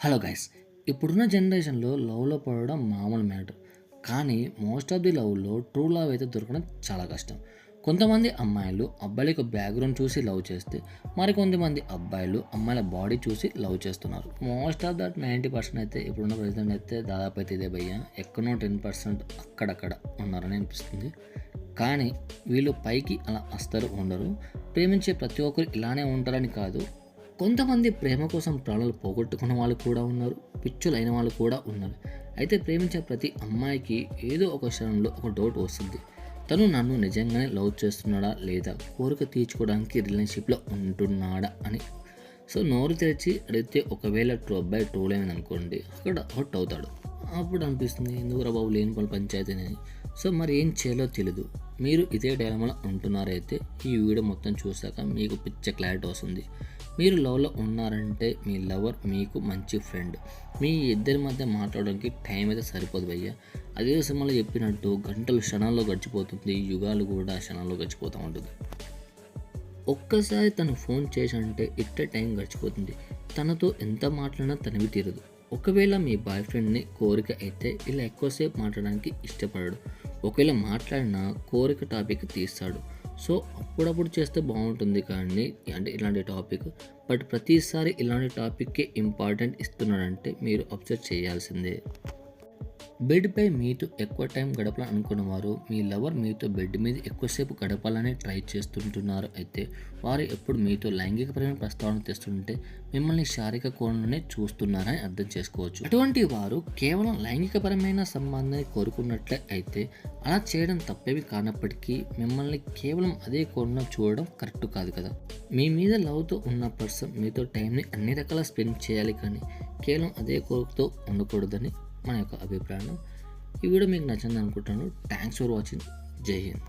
Hello guys, ఇప్పుడున్న జనరేషన్లో లవ్లో పడడం మామూలు మ్యాటర్. కానీ మోస్ట్ ఆఫ్ ది లవ్లో ట్రూ లవ్ అయితే దొరకడం చాలా కష్టం. కొంతమంది అమ్మాయిలు అబ్బాయిలకు బ్యాక్గ్రౌండ్ చూసి లవ్ చేస్తే, మరికొంతమంది అబ్బాయిలు అమ్మాయిల బాడీ చూసి లవ్ చేస్తున్నారు. మోస్ట్ ఆఫ్ దట్ 90% అయితే ఇప్పుడున్న ప్రెసిడెంట్ అయితే దాదాపు అయితే ఇదే భయ్య. ఎక్కడో 10% అక్కడక్కడ ఉన్నారని అనిపిస్తుంది. కానీ వీళ్ళు పైకి అలా అస్తరు ఉండరు. ప్రేమించే ప్రతి ఒక్కరు ఇలానే ఉంటారని కాదు. కొంతమంది ప్రేమ కోసం ప్రాణాలు పోగొట్టుకున్న వాళ్ళు కూడా ఉన్నారు, పిచ్చులైన వాళ్ళు కూడా ఉన్నారు. అయితే ప్రేమించే ప్రతి అమ్మాయికి ఏదో ఒక క్షణంలో ఒక డౌట్ వస్తుంది. తను నన్ను నిజంగానే లవ్ చేస్తున్నాడా లేదా, కోరిక తీర్చుకోవడానికి రిలేషన్షిప్లో ఉంటున్నాడా అని. సో నోరు తెరిచి అడిగితే ఒకవేళ ట్రూ అబ్బాయి ట్రూ అనుకోండి, అక్కడ హట్ అవుతాడు. అప్పుడు అనిపిస్తుంది ఎందుకు బాబు లేని పని పంచాయతీని. సో మరి ఏం చేయాలో తెలీదు. మీరు ఇదే డైలమాలో ఉంటున్నారైతే ఈ వీడియో మొత్తం చూసాక మీకు పిచ్చ క్లారిటీ వస్తుంది. మీరు లవ్లో ఉన్నారంటే మీ లవర్ మీకు మంచి ఫ్రెండ్. మీ ఇద్దరి మధ్య మాట్లాడడానికి టైం అయితే సరిపోదు భయ్య. అదే సినిమాలో చెప్పినట్టు గంటలు క్షణాల్లో గడిచిపోతుంది, యుగాలు కూడా క్షణాల్లో గడిచిపోతూ ఉంటుంది. ఒక్కసారి తను ఫోన్ చేసి అంటే ఇట్టే టైం గడిచిపోతుంది. తనతో ఎంత మాట్లాడినా తనివి తీరదు. ఒకవేళ మీ బాయ్ ఫ్రెండ్ని కోరిక అయితే ఇలా ఎక్కువసేపు మాట్లాడడానికి ఇష్టపడడు. ఒకవేళ మాట్లాడినా కోరిక టాపిక్ తీస్తాడు. సో అప్పుడప్పుడు చేస్తే బాగుంటుంది కానీ అంటే ఇలాంటి టాపిక్. బట్ ప్రతిసారి ఇలాంటి టాపిక్కే ఇంపార్టెంట్ ఇస్తున్నాడంటే మీరు అబ్జర్వ్ చేయాల్సిందే. బెడ్పై మీతో ఎక్కువ టైం గడపాలనుకున్న వారు, మీ లవర్ మీతో బెడ్ మీద ఎక్కువసేపు గడపాలని ట్రై చేస్తుంటున్నారు అయితే వారు ఎప్పుడు మీతో లైంగికపరమైన ప్రస్తావన తెస్తుంటే మిమ్మల్ని శారీరక కోణంలోనే చూస్తున్నారని అర్థం చేసుకోవచ్చు. అటువంటి వారు కేవలం లైంగికపరమైన సంబంధాన్ని కోరుకున్నట్లే అయితే అలా చేయడం తప్పేవి కానప్పటికీ మిమ్మల్ని కేవలం అదే కోణంలో చూడడం కరెక్ట్ కాదు కదా. మీ మీద లవ్తో ఉన్న పర్సన్ మీతో టైంని అన్ని రకాల స్పెండ్ చేయాలి కానీ కేవలం అదే కోరికతో ఉండకూడదని మన యొక్క అభిప్రాయం. ఈ వీడియో మీకు నచ్చింది అనుకుంటాను. Thanks for watching. జై హింద్.